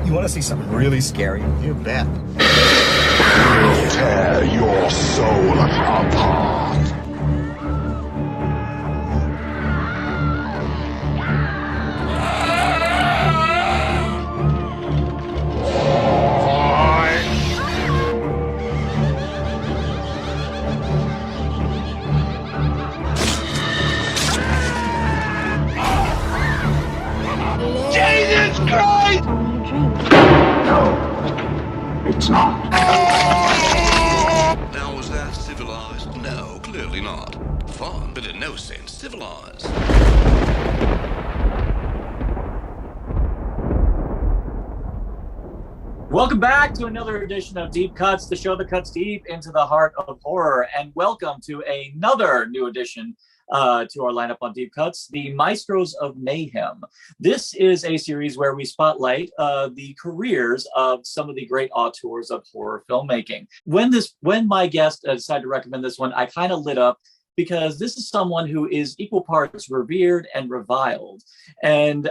You want to see something really scary? You bet. I'll tear your soul apart. Jesus Christ! No, it's not. Now, was that civilized? No, clearly not. Fun, but in no sense civilized. Welcome back to another edition of Deep Cuts, the show that cuts deep into the heart of horror. And welcome to another new edition to our lineup on Deep Cuts, the Maestros of Mayhem. This is a series where we spotlight the careers of some of the great auteurs of horror filmmaking. When my guest decided to recommend this one, I kind of lit up because this is someone who is equal parts revered and reviled. And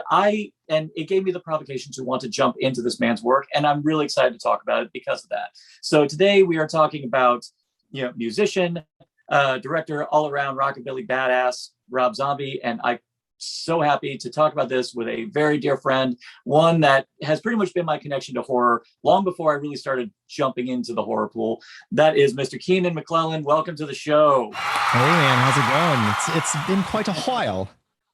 it gave me the provocation to want to jump into this man's work. And I'm really excited to talk about it because of that. So today we are talking about, musician, director, all around rockabilly badass, Rob Zombie. And I'm so happy to talk about this with a very dear friend, one that has pretty much been my connection to horror long before I really started jumping into the horror pool. That is Mr. Keenan Mcclelland. Welcome to the show. Hey man, how's it going? It's been quite a while.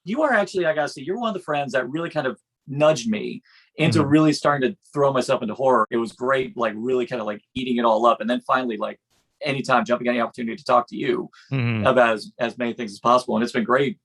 You are actually, I gotta say, you're one of the friends that really kind of nudged me into really starting to throw myself into horror. It was great, like really kind of like eating it all up. And then finally, like anytime jumping any opportunity to talk to you about as many things as possible. And it's been great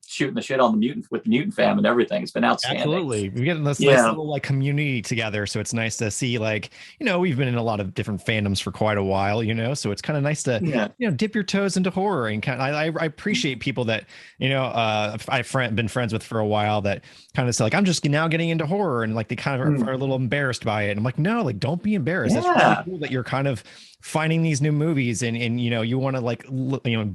shooting the shit on the mutant fam and everything. It's been outstanding. Absolutely. We're getting this nice little like community together. So it's nice to see, like, we've been in a lot of different fandoms for quite a while, so it's kind of nice to, dip your toes into horror. And kind of, I appreciate people that, I've been friends with for a while that kind of say like, I'm just now getting into horror. And like, they kind of are a little embarrassed by it. And I'm like, no, like, don't be embarrassed. That's really cool that you're kind of finding these new movies and you want to like,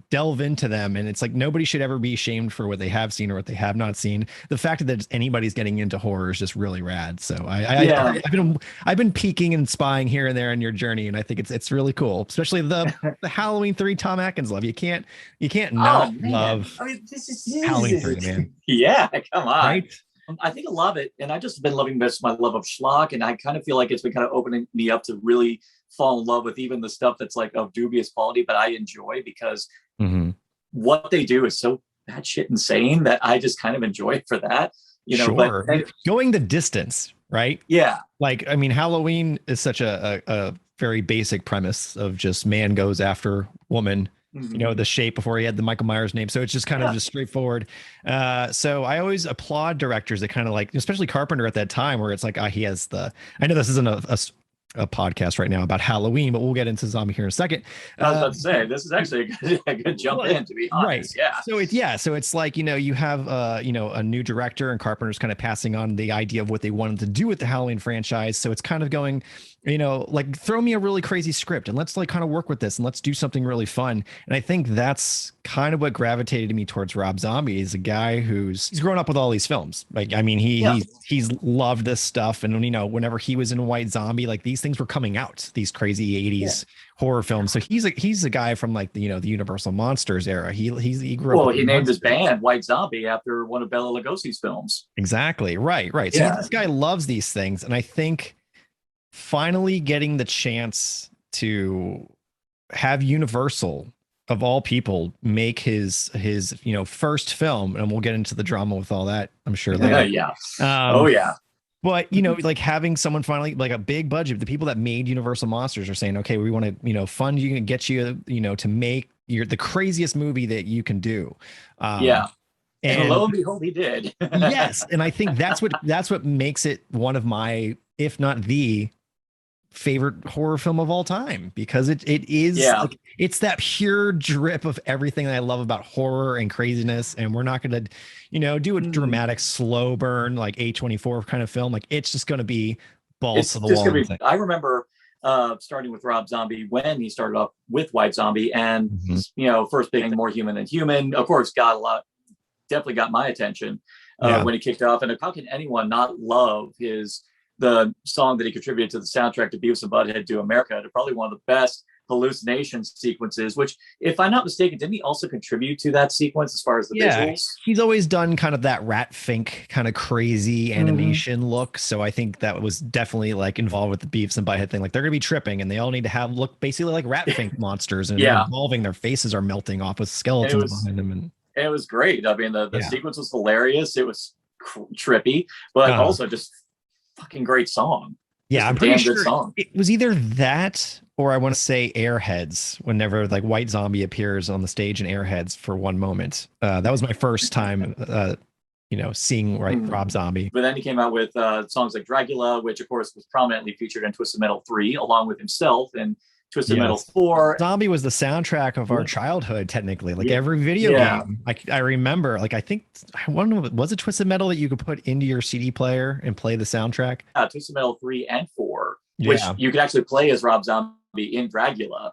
delve into them. And it's like, nobody should ever be ashamed for what they have seen or what they have not seen. The fact that anybody's getting into horror is just really rad. So I've been peeking and spying here and there in your journey, and I think it's really cool, especially the Halloween 3 Tom Atkins love. You can't not love Halloween 3, man. Yeah, come on. Right? I think I love it, and I've just been loving this, my love of schlock, and I kind of feel like it's been kind of opening me up to really fall in love with even the stuff that's like of dubious quality, but I enjoy because what they do is so that shit insane that I just kind of enjoy it for that, Sure. But going the distance, right? Yeah. Like, I mean, Halloween is such a very basic premise of just man goes after woman, the shape before he had the Michael Myers name. So it's just kind of just straightforward. So I always applaud directors that kind of like, especially Carpenter at that time, where it's like, he has I know this isn't a podcast right now about Halloween, but we'll get into zombie here in a second. I was about to say, this is actually a good jump in, to be honest. Right. Yeah. So it's like, you have a new director, and Carpenter's kind of passing on the idea of what they wanted to do with the Halloween franchise. So it's kind of going, like, throw me a really crazy script and let's like kind of work with this and let's do something really fun. And I think that's kind of what gravitated me towards Rob Zombie, is a guy he's grown up with all these films. Like, I mean, he's loved this stuff. And whenever he was in White Zombie, like these things were coming out, these crazy 80s horror films. So he's a guy from like the Universal Monsters era. He grew up. Well, he named his band White Zombie after one of Bela Lugosi's films. Exactly. Right. So this guy loves these things. And I think finally getting the chance to have Universal, of all people, make his first film, and we'll get into the drama with all that, I'm sure later. But like having someone finally, like a big budget, the people that made Universal Monsters are saying, okay, we want to fund you and get you to make the craziest movie that you can do. And lo and behold, he did. Yes, and I think that's what makes it one of my, if not the favorite horror film of all time, because it is like, it's that pure drip of everything that I love about horror and craziness. And we're not going to do a dramatic slow burn like A24 kind of film. Like, it's just going to be balls to the wall. I remember starting with Rob Zombie when he started off with White Zombie, and first being More Human Than Human, of course, definitely got my attention when he kicked off. And how can anyone not love his the song that he contributed to the soundtrack to Beavis and Butthead Do America, to probably one of the best hallucination sequences, which, if I'm not mistaken, didn't he also contribute to that sequence as far as the visuals? He's always done kind of that Rat Fink kind of crazy animation look. So I think that was definitely like involved with the Beavis and Butthead thing. Like they're gonna be tripping and they all need to have look basically like Rat Fink monsters, and they're evolving, their faces are melting off with skeletons behind them. And it was great. I mean, the sequence was hilarious. It was trippy, but also just fucking great song. Yeah, I'm pretty sure it was either that or I want to say Airheads, whenever like White Zombie appears on the stage in Airheads for one moment. That was my first time, seeing Rob Zombie. But then he came out with songs like Dragula, which of course was prominently featured in Twisted Metal 3, along with himself, and Twisted Metal 4. Zombie was the soundtrack of our childhood, technically. Like every video game, I remember. Like I think I wonder, was it Twisted Metal that you could put into your CD player and play the soundtrack? Twisted Metal 3 and 4, which you could actually play as Rob Zombie in Dragula.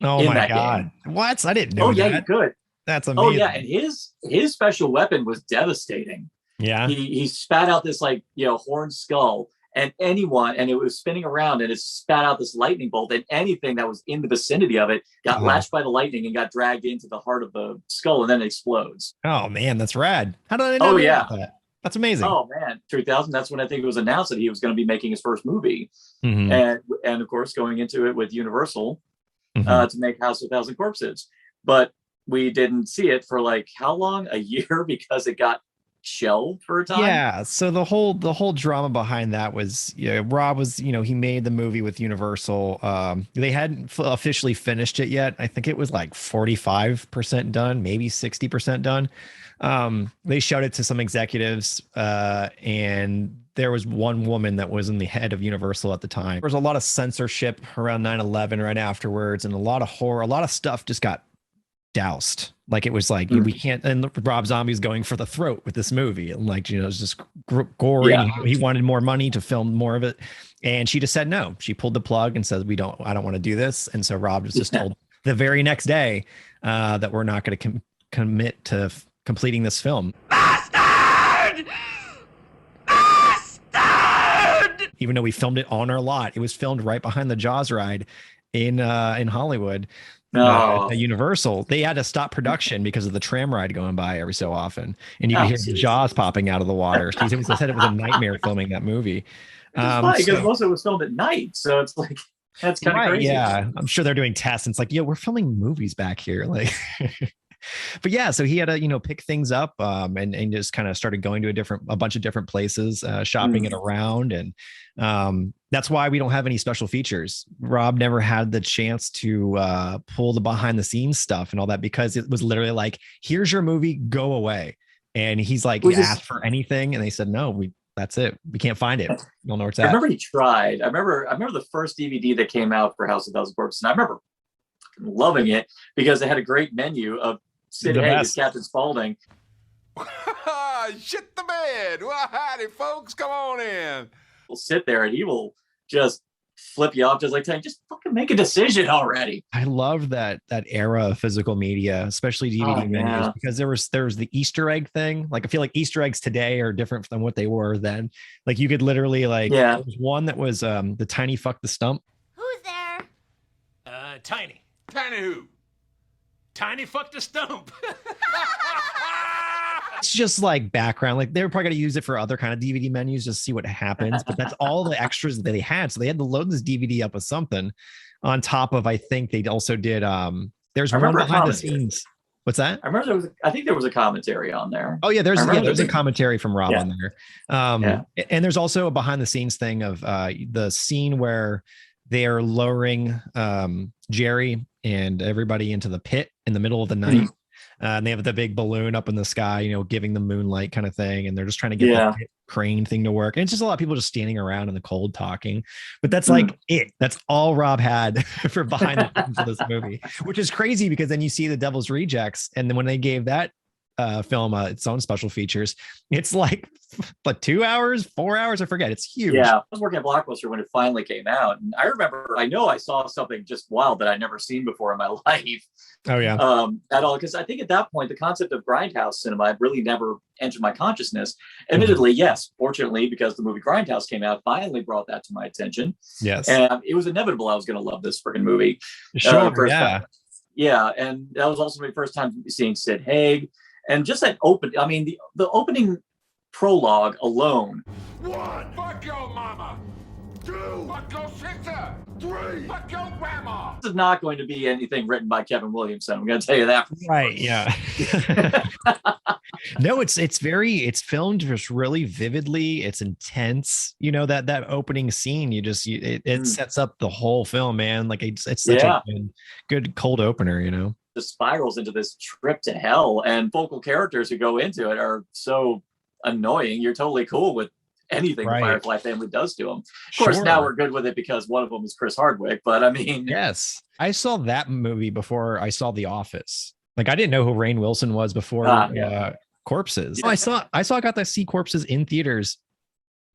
Oh my god! Game. What? I didn't know. Oh yeah, you could. That's amazing. Oh yeah, and his special weapon was devastating. Yeah, he spat out this horned skull. And it was spinning around, and it spat out this lightning bolt, and anything that was in the vicinity of it got latched by the lightning and got dragged into the heart of the skull, and then it explodes. Oh man, that's rad. How did I know that? That's amazing. Oh man, 2000. That's when I think it was announced that he was going to be making his first movie, and of course going into it with Universal to make House of a Thousand Corpses. But we didn't see it for like how long? A year, because it got shelved for a time. Yeah, so the whole drama behind that was Rob was he made the movie with Universal. They hadn't officially finished it yet. I think it was like 45% done, maybe 60% done. They showed it to some executives, and there was one woman that was in the head of Universal at the time. There was a lot of censorship around 9/11 right afterwards, and a lot of horror, a lot of stuff just got doused. Like it was like we can't, and Rob Zombie's going for the throat with this movie, and like it's just gory. He wanted more money to film more of it, and she just said no. She pulled the plug and said, I don't want to do this. And so Rob was just told the very next day that we're not going to commit to completing this film. Bastard! Even though we filmed it on our lot, it was filmed right behind the Jaws ride in Hollywood. At Universal, they had to stop production because of the tram ride going by every so often, and you could hear the Jaws popping out of the water. She said it was a nightmare filming that movie. Because most of it was filmed at night, so it's like that's kind of crazy. Yeah, I'm sure they're doing tests. And it's like, we're filming movies back here, like. But yeah, so he had to pick things up and just kind of started going to a bunch of different places, shopping it around, and that's why we don't have any special features. Rob never had the chance to pull the behind the scenes stuff and all that, because it was literally like, here's your movie, go away. And he's like, asked for anything, and they said no, that's it, we can't find it. You don't know where it's at. I remember he tried. I remember the first DVD that came out for House of Thousand Corpses, and I remember loving it because they had a great menu of Sid Haig, Captain Spaulding. Shit the bed. Well, howdy, folks. Come on in. We'll sit there and he will just flip you off, just like saying, just fucking make a decision already. I love that era of physical media, especially DVD menus, because there was the Easter egg thing. Like I feel like Easter eggs today are different than what they were then. Like you could literally there was one that was the tiny fuck the stump. Who's there? Tiny. Tiny who? Tiny fuck the stump. It's just like background. Like they were probably going to use it for other kind of DVD menus, just see what happens. But that's all the extras that they had. So they had to load this DVD up with something on top of, I think they also did. There's one behind the scenes. What's that? I remember I think there was a commentary on there. Oh yeah, there's a commentary from Rob on there. And there's also a behind the scenes thing of the scene where they are lowering Jerry and everybody into the pit in the middle of the night. And they have the big balloon up in the sky, giving the moonlight kind of thing. And they're just trying to get the crane thing to work. And it's just a lot of people just standing around in the cold talking. But that's like it. That's all Rob had for behind the scenes of this movie, which is crazy because then you see The Devil's Rejects. And then when they gave that film, its own special features. It's like 2 hours, 4 hours, I forget. It's huge. Yeah, I was working at Blockbuster when it finally came out, and I know I saw something just wild that I'd never seen before in my life. Oh yeah. At all, because I think at that point the concept of grindhouse cinema had really never entered my consciousness. Admittedly, yes, fortunately, because the movie Grindhouse came out, finally brought that to my attention. Yes, and it was inevitable I was going to love this freaking movie. Sure, yeah. Yeah, and that was also my first time seeing Sid Haig. And just that the opening prologue alone. 1, fuck your mama. 2, fuck your sister. 3, fuck your grandma. This is not going to be anything written by Kevin Williamson. I'm going to tell you that. Right, yeah. No, it's filmed just really vividly. It's intense. You know, that opening scene, it sets up the whole film, man. Like it's such a good cold opener, you know. The spirals into this trip to hell, and vocal characters who go into it are so annoying. You're totally cool with anything the Firefly family does to them. Of course, now we're good with it because one of them is Chris Hardwick. But I mean, yes, I saw that movie before I saw The Office. Like I didn't know who Rainn Wilson was before Corpses. I got to see Corpses in theaters.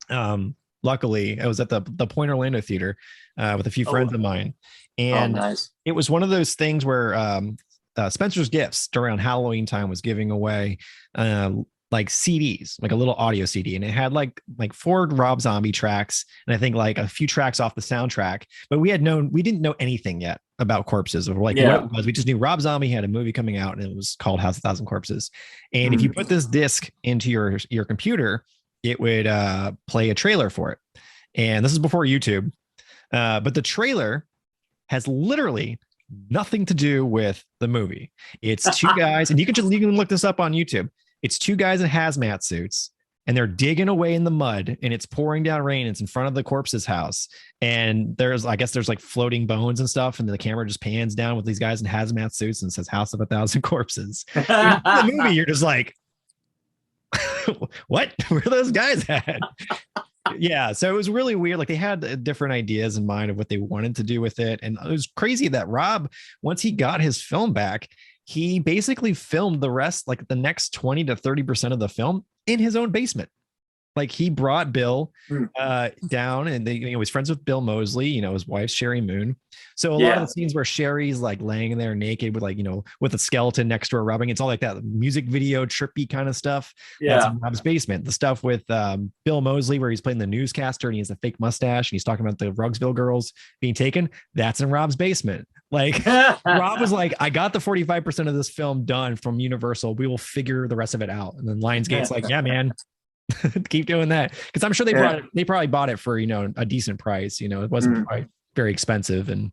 Luckily, I was at the Point Orlando Theater with a few friends of mine, and it was one of those things where Spencer's Gifts around Halloween time was giving away like CDs, like a little audio CD, and it had like 4 Rob Zombie tracks, and I think like a few tracks off the soundtrack. But we didn't know anything yet about Corpses, or like what it was. We just knew Rob Zombie had a movie coming out, and it was called House of 1,000 Corpses. And if you put this disc into your computer, it would play a trailer for it. And this is before YouTube, but the trailer has literally nothing to do with the movie. It's 2 guys, and you can look this up on YouTube. It's 2 guys in hazmat suits, and they're digging away in the mud, and it's pouring down rain. It's in front of the corpse's house, and there's like floating bones and stuff, and the camera just pans down with these guys in hazmat suits and says House of 1,000 Corpses. In the movie, you're just like, what? Where are those guys at? Yeah, so it was really weird. Like they had different ideas in mind of what they wanted to do with it, and it was crazy that Rob, once he got his film back, he basically filmed the rest, like the next 20 to 30% of the film, in his own basement. Like he brought Bill down, and he was friends with Bill Moseley, his wife Sherry Moon. So a lot of the scenes where Sherry's like laying there naked with with a skeleton next to her rubbing, it's all like that music video trippy kind of stuff. That's in Rob's basement. The stuff with Bill Moseley where he's playing the newscaster and he has a fake mustache and he's talking about the Rugsville girls being taken, that's in Rob's basement. Like Rob was like, I got the 45% of this film done from Universal. We will figure the rest of it out. And then Lionsgate's like, yeah, man. Keep doing that, because I'm sure they probably bought it for a decent price. It wasn't quite very expensive, and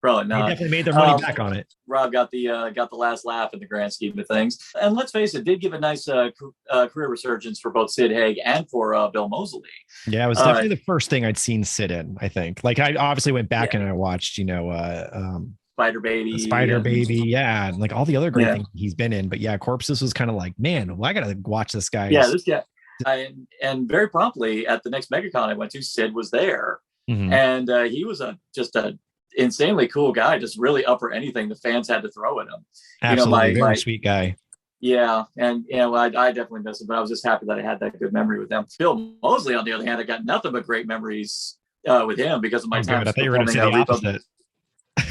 probably not. They definitely made their money back on it. Rob got the last laugh in the grand scheme of things, and let's face it, did give a nice career resurgence for both Sid Haig and for Bill Moseley. Yeah, it was definitely the first thing I'd seen Sid in. I think, like, I obviously went back and I watched, Spider Baby, and like all the other great things he's been in. But yeah, Corpses was kind of like, man, well, I gotta watch this guy. Yeah, this guy. And very promptly at the next MegaCon I went to, Sid was there, and he was just a insanely cool guy, just really up for anything the fans had to throw at him. Absolutely, very sweet guy. Yeah, and I definitely miss him, but I was just happy that I had that good memory with him. Bill Moseley, on the other hand, I got nothing but great memories with him because of my time. I thought you were going to say the opposite.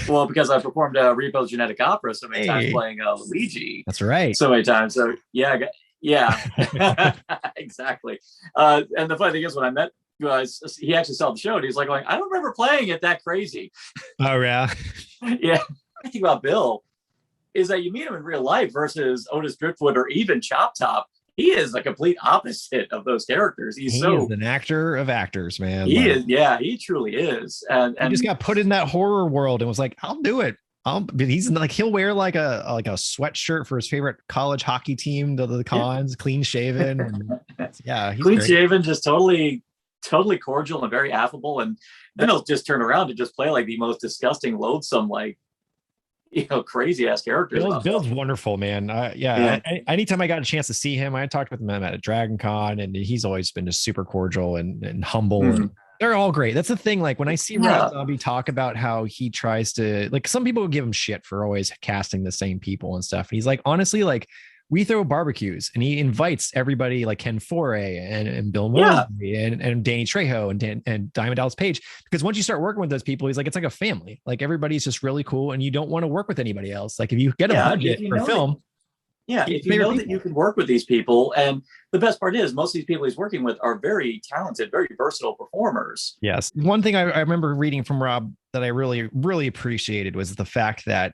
Well, because I performed Repo's Genetic Opera so many times, playing Luigi. That's right. So many times. So yeah, exactly. And the funny thing is, when I met he actually saw the show, and he's like going, I don't remember playing it that crazy. Oh, yeah. Yeah. The thing about Bill is that you meet him in real life versus Otis Driftwood or even Chop Top. He is a complete opposite of those characters. He is an actor of actors, man. He is. Yeah, he truly is. And he just got put in that horror world and was like, I'll do it. But he's like, he'll wear like a sweatshirt for his favorite college hockey team to the cons, clean shaven. He's clean shaven, just totally cordial and very affable. And then he'll just turn around and just play like the most disgusting, loathsome, like, crazy ass characters. Bill's wonderful, man. Anytime I got a chance to see him, I talked with him at a Dragon Con, and he's always been just super cordial and humble. And they're all great. That's the thing. Like when I see Rob Zombie talk about how he tries to, like, some people would give him shit for always casting the same people and stuff. And he's like, honestly, like we throw barbecues, and he invites everybody like Ken Foray and Bill Moseley and Danny Trejo and Diamond Dallas Page, because once you start working with those people, he's like, it's like a family. Like everybody's just really cool, and you don't want to work with anybody else. Like if you get a budget for a film. If you know that you can work with these people, and the best part is most of these people he's working with are very talented, very versatile performers. Yes. One thing I remember reading from Rob that I really, really appreciated was the fact that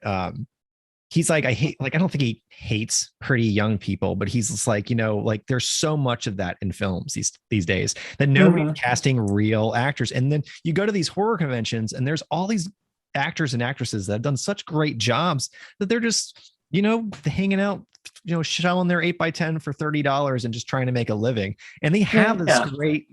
he's like, I don't think he hates pretty young people, but he's just like, like there's so much of that in films these days that nobody's casting real actors. And then you go to these horror conventions and there's all these actors and actresses that have done such great jobs that they're just, hanging out, shelling their 8x10 for $30 and just trying to make a living. And they have this great,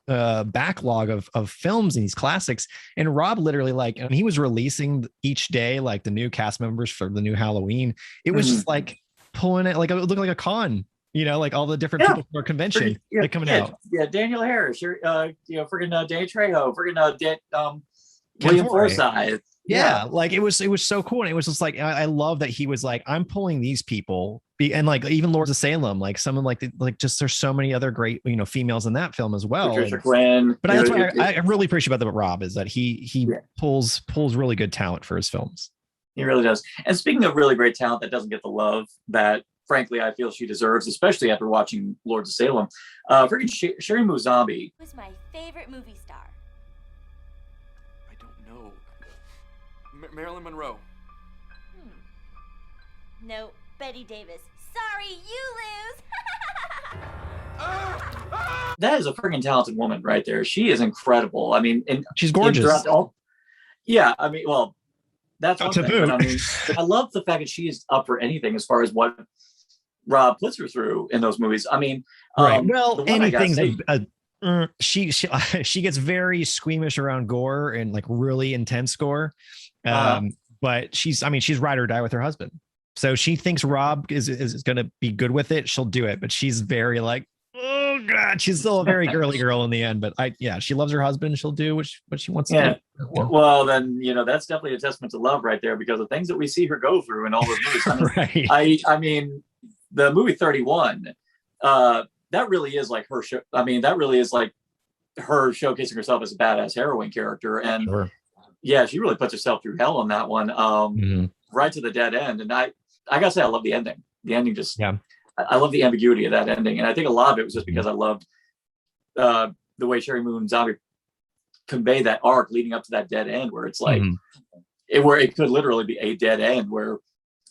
backlog of films and these classics. And Rob literally he was releasing each day, like the new cast members for the new Halloween. It was just like pulling it, like it looked like a con, like all the different people from our convention coming out. Yeah. Daniel Harris, friggin' Danny Trejo, friggin' William Forsythe. Yeah, like it was so cool. And it was just like, I love that he was like, I'm pulling these people, and like even Lords of Salem, like someone like just there's so many other great females in that film as well. Patricia Quinn. But that's what I really appreciate about Rob is that he pulls really good talent for his films. He really does. And speaking of really great talent that doesn't get the love that frankly I feel she deserves, especially after watching Lords of Salem, freaking Sherry Mouzambi was my favorite movie star. I don't know. Marilyn Monroe. No, Betty Davis. Sorry, you lose. That is a freaking talented woman right there. She is incredible. I mean, and she's gorgeous. That's one thing. But, I love the fact that she is up for anything as far as what Rob puts her through in those movies. I mean, well, anything's she gets very squeamish around gore and like really intense gore. But she's ride or die with her husband. So she thinks Rob is going to be good with it. She'll do it, but she's very like, oh God, she's still a very girly girl in the end. But she loves her husband. She'll do what she wants to do. Well, then, that's definitely a testament to love right there, because the things that we see her go through in all those movies. I mean, the movie 31, that really is like her show. I mean, that really is like her showcasing herself as a badass heroine character. And she really puts herself through hell on that one, right to the dead end. And I gotta say, I love the ending. The ending I love the ambiguity of that ending. And I think a lot of it was just because I loved the way Sherry Mouzambi convey that arc leading up to that dead end, where it's like, where it could literally be a dead end where,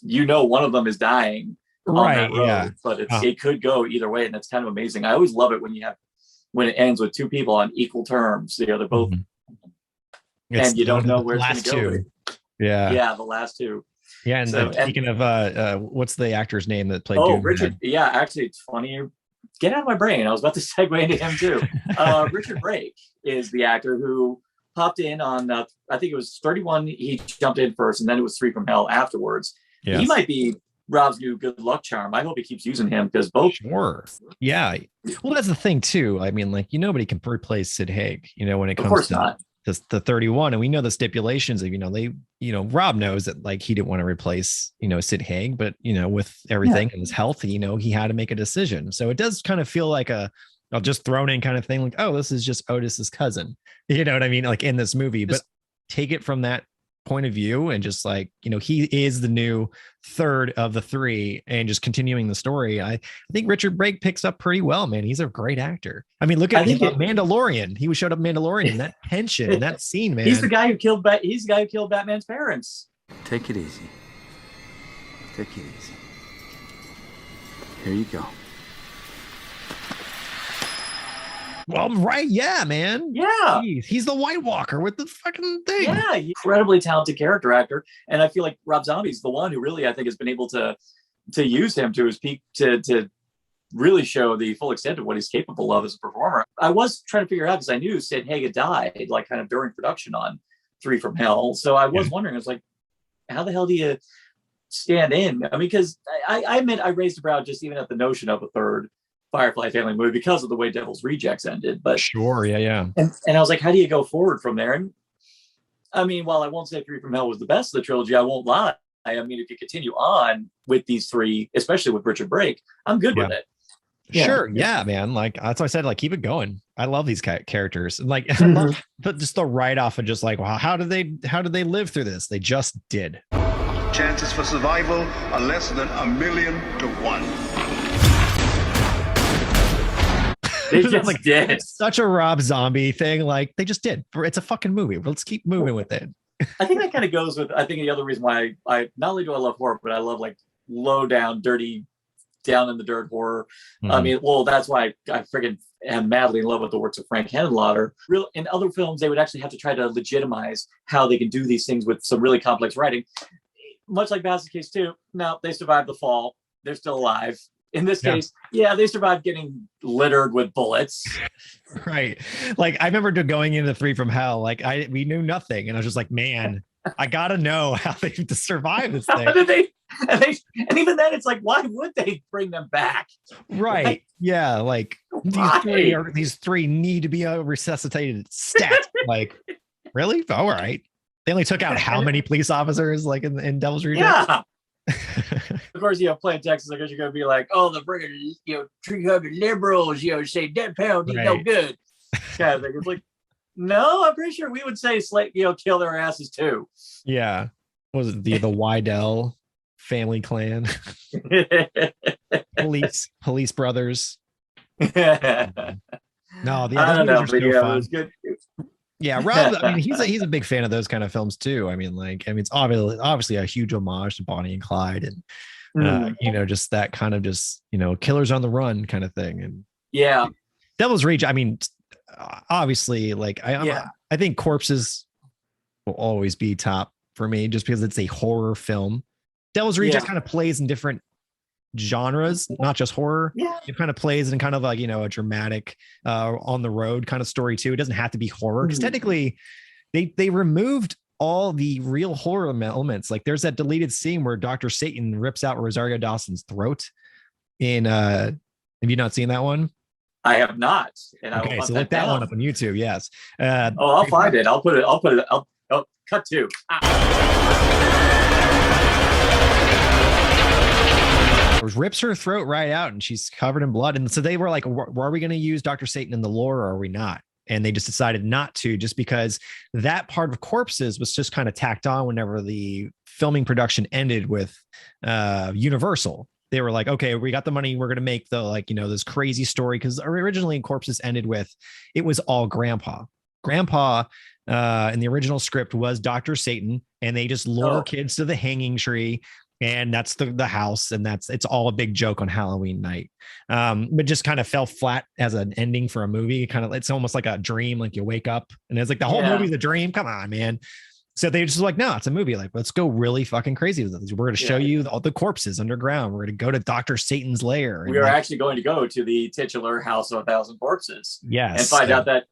one of them is dying on that road, but it could go either way. And that's kind of amazing. I always love it when it ends with two people on equal terms. They're both, and you don't know where it's going to go. Yeah, the last two. Yeah, and speaking of what's the actor's name that played Doom? Richard. Yeah, actually, it's funny. Get out of my brain. I was about to segue into him too. Richard Brake is the actor who popped in on, I think it was 31. He jumped in first, and then it was 3 from Hell afterwards. Yes. He might be Rob's new good luck charm. I hope he keeps using him, because both. Sure. Yeah. Well, that's the thing too. I mean, like, nobody can replace Sid Haig, when it comes of course to not. The 31, and we know the stipulations of, Rob knows that like he didn't want to replace, Sid Haig, but with everything and his health, he had to make a decision. So it does kind of feel like a just thrown in kind of thing, like, oh, this is just Otis's cousin, you know what I mean? Like in this movie, but take it from that point of view and just like, he is the new third of the 3 and just continuing the story. I think Richard Brake picks up pretty well, man. He's a great actor. I mean, look at Mandalorian. He showed up in Mandalorian, that tension in that scene, man. He's the guy who killed Batman's parents. Take it easy. Here you go. Well, right. Yeah, man. Yeah. Jeez, he's the White Walker with the fucking thing. Yeah. Incredibly talented character actor. And I feel like Rob Zombie's the one who really, I think, has been able to use him to his peak to really show the full extent of what he's capable of as a performer. I was trying to figure out, because I knew Sid Haig had died, like kind of during production on 3 from Hell. So I was wondering, I was like, how the hell do you stand in? I mean, because I admit I raised a brow just even at the notion of a third Firefly family movie because of the way Devil's Rejects ended. But sure, yeah. And I was like, how do you go forward from there? And I mean, while I won't say 3 from Hell was the best of the trilogy, I won't lie. I mean, if you continue on with these three, especially with Richard Brake, I'm good with it. Sure. Yeah, man. Like that's why I said, like, keep it going. I love these characters. And like, I love just the write-off of just like, wow, how did they live through this? They just did. Chances for survival are less than 1,000,000 to 1. They just like, did. It's such a Rob Zombie thing. Like they just did. It's a fucking movie. Let's keep moving with it. I think that kind of goes with, I think the other reason why I not only do I love horror, but I love like low down, dirty, down in the dirt horror. I mean, well, that's why I friggin' am madly in love with the works of Frank Henenlotter. In other films, they would actually have to try to legitimize how they can do these things with some really complex writing. Much like Bassett's case too. No, they survived the fall. They're still alive. In this case, they survived getting littered with bullets. Right. Like I remember going into 3 from Hell. Like we knew nothing, and I was just like, man, I gotta know how they to survive this thing. How did they? And even then, it's like, why would they bring them back? Right. Like, yeah. Like these three need to be resuscitated stat. Like, really? All right. They only took out how many police officers like in Devil's Rejects? Yeah. Of course, playing Texas, I guess you're gonna be like, oh, the friggin' tree-hugging liberals, say death penalty no good. Kind of thing. It's like, no, I'm pretty sure we would say kill their asses too. Yeah. What was it the Wydell family clan? police brothers. No, I don't know, but it was good. Yeah, Rob. I mean, he's a big fan of those kind of films too. I mean, it's obviously a huge homage to Bonnie and Clyde, and just that kind of killers on the run kind of thing. And Devil's Rage. I mean, obviously, like I think Corpses will always be top for me, just because it's a horror film. Devil's Rejects kind of plays in different genres, not just horror. It kind of plays in kind of like a dramatic on the road kind of story too. It doesn't have to be horror, because technically they removed all the real horror elements. Like there's that deleted scene where Dr. Satan rips out Rosario Dawson's throat in have you not seen that one? I have not. And okay, so look that one up on YouTube. Yes. I'll find it. I'll put it. I'll cut to. Rips her throat right out, and she's covered in blood. And so they were like, are we going to use Dr. Satan in the lore, or are we not? And they just decided not to, just because that part of Corpses was just kind of tacked on whenever the filming production ended with Universal. They were like, okay, we got the money, we're going to make the this crazy story, because originally Corpses ended with, it was all Grandpa in the original script was Dr. Satan, and they just lure kids to the hanging tree, and that's the house, and it's all a big joke on Halloween night. But just kind of fell flat as an ending for a movie. It's almost like a dream, like you wake up and it's like the whole movie's a dream. Come on, man. So they just like, no, it's a movie. Like, let's go really fucking crazy with this. We're going to show you all the corpses underground. We're going to go to Dr. Satan's lair. We are actually going to go to the titular House of 1,000 Corpses. Yes. And find out that,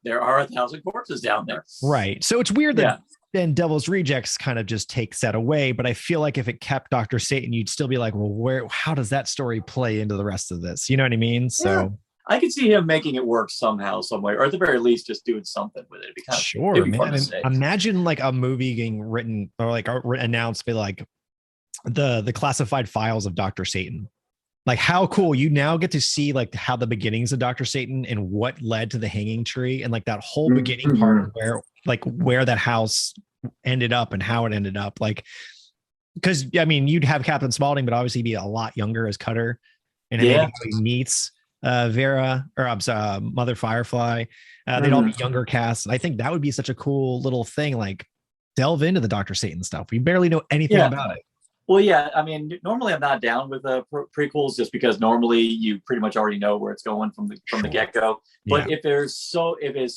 there are 1,000 corpses down there. Right. So it's weird that then Devil's Rejects kind of just takes that away. But I feel like if it kept Dr. Satan, you'd still be like, well, how does that story play into the rest of this? You know what I mean? So I could see him making it work somehow, some way, or at the very least, just doing something with it. It'd be kind of sure, man. And imagine like a movie getting written or like announced by like the classified files of Dr. Satan. Like how cool! You now get to see like how the beginnings of Dr. Satan and what led to the hanging tree, and like that whole beginning part of where that house ended up and how it ended up. Like, because I mean, you'd have Captain Spaulding, but obviously be a lot younger as Cutter, and then he meets Vera, or I'm sorry, Mother Firefly. They'd all be younger casts. And I think that would be such a cool little thing. Like, delve into the Dr. Satan stuff. We barely know anything about it. Well, yeah. I mean, normally I'm not down with prequels, just because normally you pretty much already know where it's going from the get go. But if it's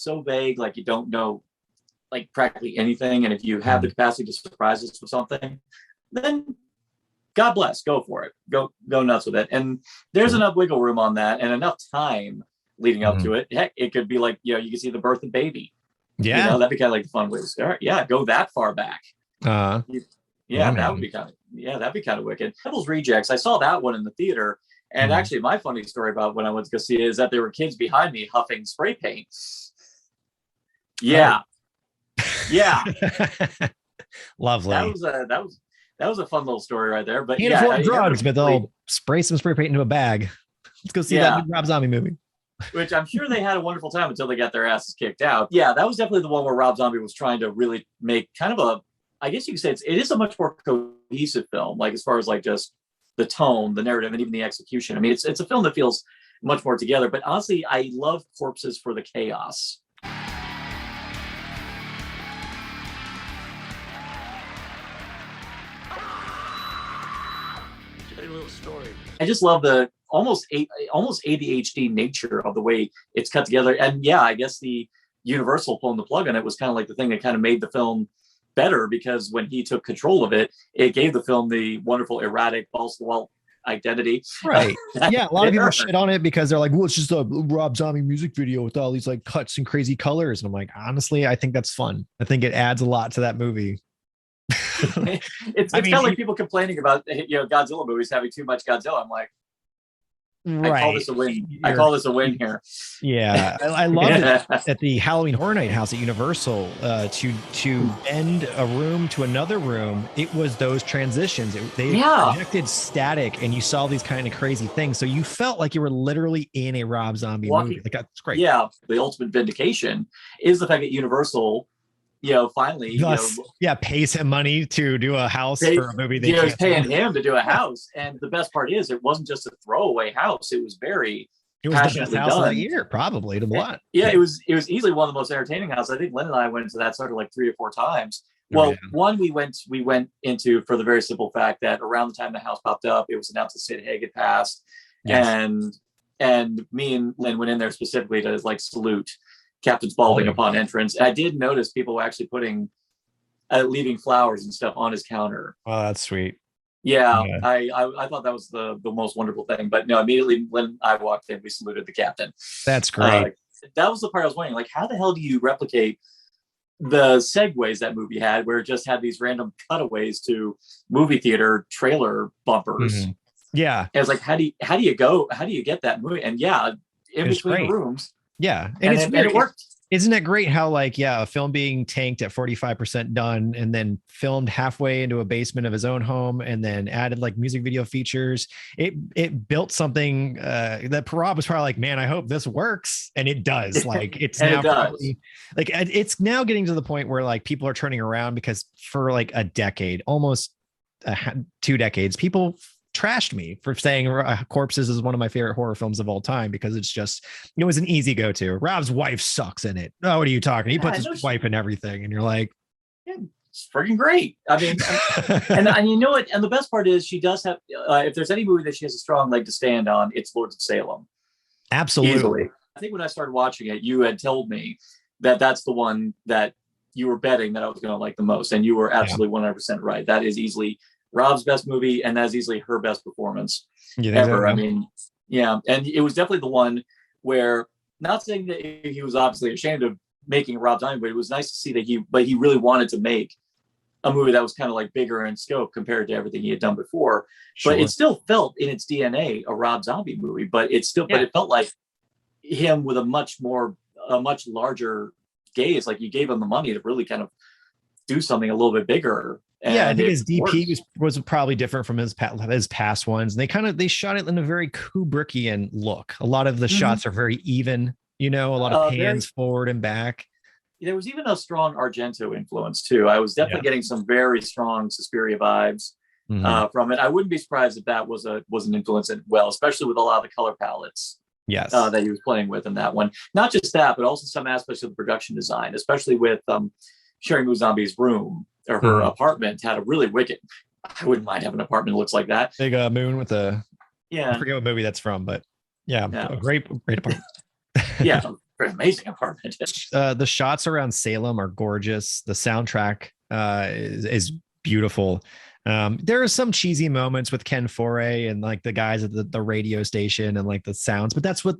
so vague, like you don't know like practically anything, and if you have the capacity to surprise us with something, then God bless, go for it. Go nuts with it. And there's enough wiggle room on that, and enough time leading up to it. Heck, it could be like, you can see the birth of baby. Yeah. That'd be kind of like the fun way to start. Yeah, go that far back. That would be that'd be kind of wicked. Devil's Rejects, I saw that one in the theater. And actually my funny story about when I went to go see it is that there were kids behind me huffing spray paint. Yeah. Yeah. Lovely. That That was a fun little story right there. But handful of drugs, but they'll spray some spray paint into a bag. Let's go see that new Rob Zombie movie. Which I'm sure they had a wonderful time until they got their asses kicked out. Yeah, that was definitely the one where Rob Zombie was trying to really make kind of a, I guess you could say it is a much more cohesive film, like as far as like just the tone, the narrative, and even the execution. I mean, it's a film that feels much more together. But honestly, I love Corpses for the chaos. I just love the almost ADHD nature of the way it's cut together. And yeah, I guess the Universal pulling the plug on it was kind of like the thing that kind of made the film better, because when he took control of it, it gave the film the wonderful erratic balls to the wall identity. Right. Yeah. A lot of people shit on it because they're like, well, it's just a Rob Zombie music video with all these like cuts and crazy colors. And I'm like, honestly, I think that's fun. I think it adds a lot to that movie. It's kind of like people complaining about, Godzilla movies having too much Godzilla. I'm like, right. I call this a win. I call this a win here. Yeah, I love it at the Halloween Horror Night house at Universal to bend a room to another room. It was those transitions. They projected static, and you saw these kind of crazy things. So you felt like you were literally in a Rob Zombie movie. Like, that's great. Yeah, the ultimate vindication is the fact that Universal, finally, pays him money to do a house for a movie. They was paying him to do a house, and the best part is, it wasn't just a throwaway house. It was the best house of the year, probably, to a lot. Yeah, it was easily one of the most entertaining houses. I think Lynn and I went into that sort of like 3 or 4 times. Well, one we went into for the very simple fact that around the time the house popped up, it was announced that Sid Haig had passed, and me and Lynn went in there specifically to like salute Captain Spaulding upon entrance. And I did notice people were actually leaving flowers and stuff on his counter. Oh, that's sweet. Yeah. I thought that was the most wonderful thing. But no, immediately when I walked in, we saluted the captain. That's great. That was the part I was wondering, like, how the hell do you replicate the segues that movie had, where it just had these random cutaways to movie theater trailer bumpers? Mm-hmm. Yeah. And it's like, how do you get that movie? And in between rooms. Yeah. And it worked. Isn't it great how a film being tanked at 45% done and then filmed halfway into a basement of his own home and then added like music video features. It built something that Parab was probably like, man, I hope this works. And it does. Like it's now probably, like it's now getting to the point where like people are turning around, because for like a decade, almost 2 decades, people trashed me for saying Corpses is one of my favorite horror films of all time, because it was an easy go-to. Rob's wife sucks in it. Oh, what are you talking? He puts his wife in everything, and you're like, it's freaking great. I mean, and you know what? And the best part is, she does have. If there's any movie that she has a strong leg to stand on, it's Lords of Salem. Absolutely. Easily. I think when I started watching it, you had told me that that's the one that you were betting that I was going to like the most, and you were absolutely 100% right. That is easily Rob's best movie, and that's easily her best performance ever. I mean, and it was definitely the one where, not saying that he was obviously ashamed of making Rob Zombie, but it was nice to see that he really wanted to make a movie that was kind of like bigger in scope compared to everything he had done before. Sure. But it still felt in its DNA a Rob Zombie movie, but it felt like him with a much larger gaze. Like, you gave him the money to really kind of do something a little bit bigger. I think his DP was probably different from his past ones. And they shot it in a very Kubrickian look. A lot of the shots are very even, a lot of pans forward and back. There was even a strong Argento influence too. I was definitely getting some very strong Suspiria vibes from it. I wouldn't be surprised if that was an influence as well, especially with a lot of the color palettes. Yes, that he was playing with in that one. Not just that, but also some aspects of the production design, especially with Sherry Moo Zombie's room, or her apartment had a really wicked. I wouldn't mind having an apartment that looks like that. Big moon with I forget what movie that's from, but a great apartment. Amazing apartment. The shots around Salem are gorgeous. The soundtrack is beautiful. There are some cheesy moments with Ken Foray and like the guys at the radio station and like the sounds, but that's what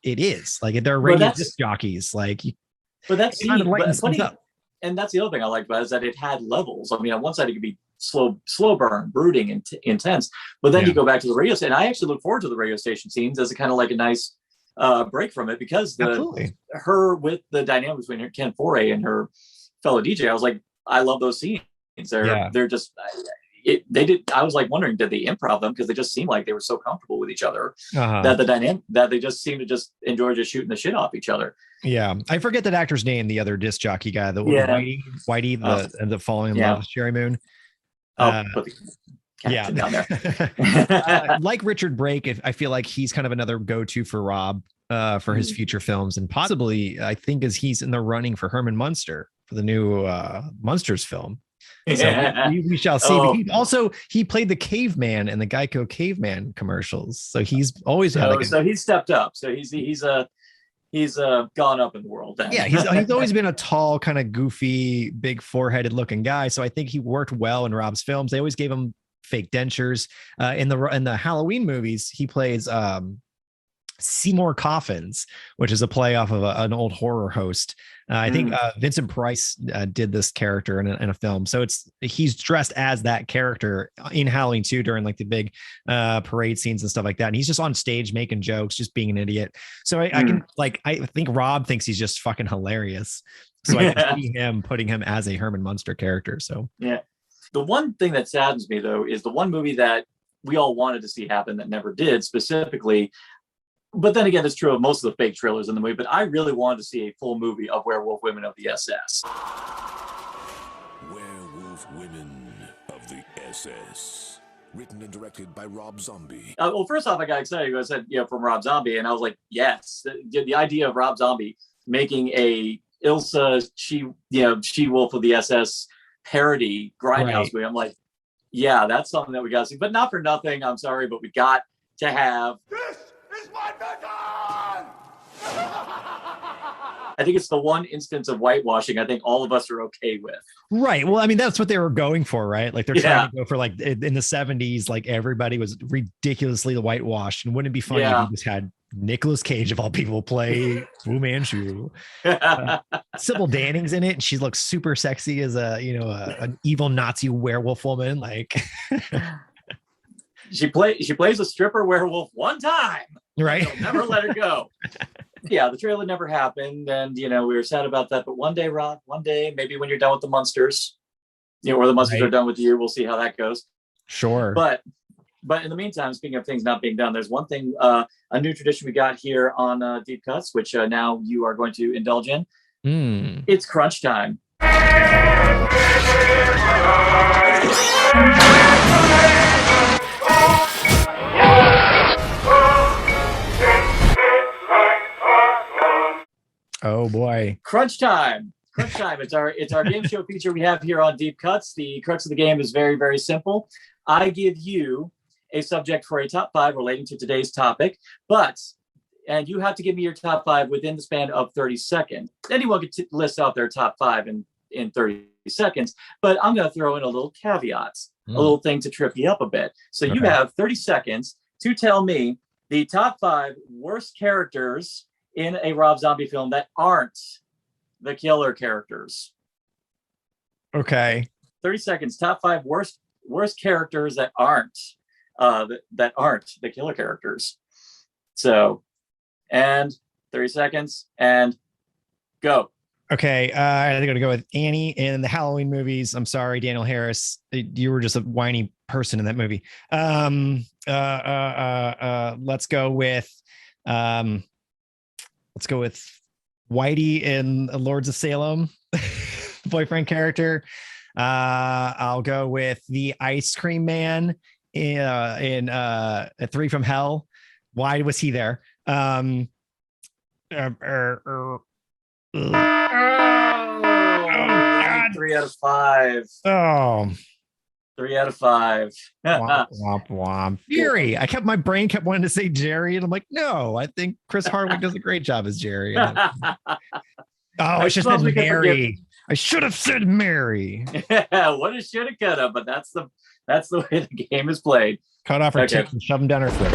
it is. Like, they're radio disc jockeys. Like, but that's funny. And that's the other thing I liked about it, is that it had levels. I mean, on one side it could be slow burn, brooding, and intense, but then you go back to the radio station. I actually look forward to the radio station scenes as a kind of like a nice break from it, because her with the dynamic between Ken Foray and her fellow DJ, I was like, I love those scenes. They're just they did. I was like wondering, did they improv them? Because they just seemed like they were so comfortable with each other that the dynamic that they just seemed to just enjoy just shooting the shit off each other. Yeah, I forget that actor's name. The other disc jockey guy, Whitey, the falling in love with Sherry Moon. Down there. Like Richard Brake, I feel like he's kind of another go-to for Rob for his future films, and possibly I think as he's in the running for Herman Munster for the new Munsters film. So we shall see. But he played the caveman in the Geico caveman commercials. So he's always had so he's stepped up. So he's gone up in the world. Yeah, he's always been a tall, kind of goofy, big foreheaded looking guy. So I think he worked well in Rob's films. They always gave him fake dentures. In the Halloween movies, he plays Seymour Coffins, which is a play off of an old horror host. I think Vincent Price did this character in a film. So he's dressed as that character in Halloween 2 during like the big parade scenes and stuff like that. And he's just on stage making jokes, just being an idiot. So I think Rob thinks he's just fucking hilarious. So I can see him putting him as a Herman Munster character. So yeah. The one thing that saddens me though is the one movie that we all wanted to see happen that never did, specifically. But then again, it's true of most of the fake trailers in the movie. But I really wanted to see a full movie of Werewolf Women of the SS. Werewolf Women of the SS. Written and directed by Rob Zombie. Well, first off, I got excited. I said, from Rob Zombie. And I was like, yes. The idea of Rob Zombie making a Ilsa, She-Wolf of the SS parody grindhouse movie. I'm like, yeah, that's something that we got to see. But not for nothing. I'm sorry, but we got to have... It's my vision! I think it's the one instance of whitewashing I think all of us are okay with. Right. Well, I mean, that's what they were going for, right? Like they're trying to go for like in the 70s, like everybody was ridiculously whitewashed. And wouldn't it be funny if you just had Nicolas Cage of all people play Fu Manchu? Sybil Danning's in it, and she looks super sexy as an evil Nazi werewolf woman. Like She plays a stripper werewolf one time. Right. They'll never let her go. Yeah, the trailer never happened. And, we were sad about that. But one day, Rob, maybe when you're done with the Munsters, or the Munsters are done with you, we'll see how that goes. Sure. But in the meantime, speaking of things not being done, there's one thing, a new tradition we got here on Deep Cuts, which now you are going to indulge in. It's crunch time. Oh boy. Crunch time. It's our game show feature we have here on Deep Cuts. The crux of the game is very, very simple. I give you a subject for a top 5 relating to today's topic, and you have to give me your top 5 within the span of 30 seconds. Anyone could list out their top 5 in 30 seconds, but I'm going to throw in a little caveats, a little thing to trip you up a bit. So you have 30 seconds to tell me the top 5 worst characters in a Rob Zombie film that aren't the killer characters. Okay. 30 seconds. Top 5 worst characters that aren't the killer characters. So, and 30 seconds and go. Okay. I'm going to go with Annie in the Halloween movies. I'm sorry, Daniel Harris. You were just a whiny person in that movie. Let's go with Whitey in Lords of Salem, boyfriend character. I'll go with the ice cream man in Three from Hell. Why was he there? 3 out of 5. Oh. 3 out of 5. Womp, womp, womp. Fury. My brain kept wanting to say Jerry, and I'm like, no, I think Chris Hardwick does a great job as Jerry. I should have said Mary. I should have said Mary. What a shoulda coulda, but that's the way the game is played. Cut off her tits and shove them down her throat.